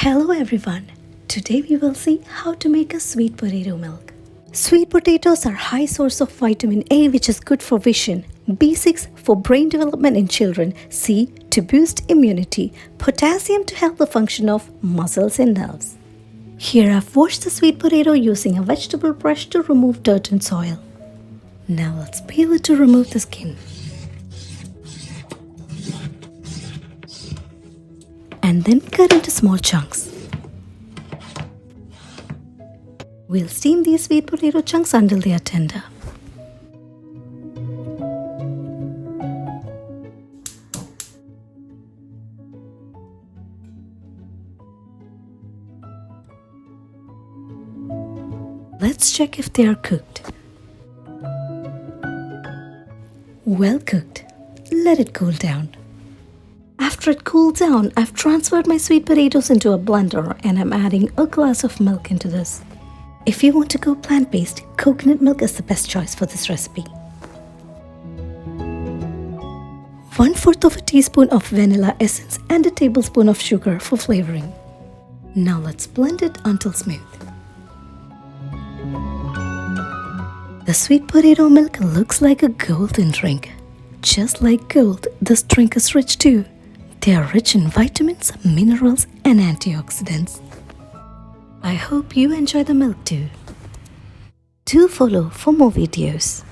Hello everyone. Today we will see how to make a sweet potato milk. Sweet potatoes are high source of vitamin A, which is good for vision, B6 for brain development in children, C to boost immunity, potassium to help the function of muscles and nerves. Here I've washed the sweet potato using a vegetable brush to remove dirt and soil. Now let's peel it to remove the skin. And then cut into small chunks. We'll steam these sweet potato chunks until they are tender. Let's check if they are cooked. Well cooked. Let it cool down. After it cooled down, I've transferred my sweet potatoes into a blender and I'm adding a glass of milk into this. If you want to go plant-based, coconut milk is the best choice for this recipe. 1/4 of a teaspoon of vanilla essence and a tablespoon of sugar for flavoring. Now let's blend it until smooth. The sweet potato milk looks like a golden drink. Just like gold, this drink is rich too. They are rich in vitamins, minerals, and antioxidants. I hope you enjoy the milk too. Do follow for more videos.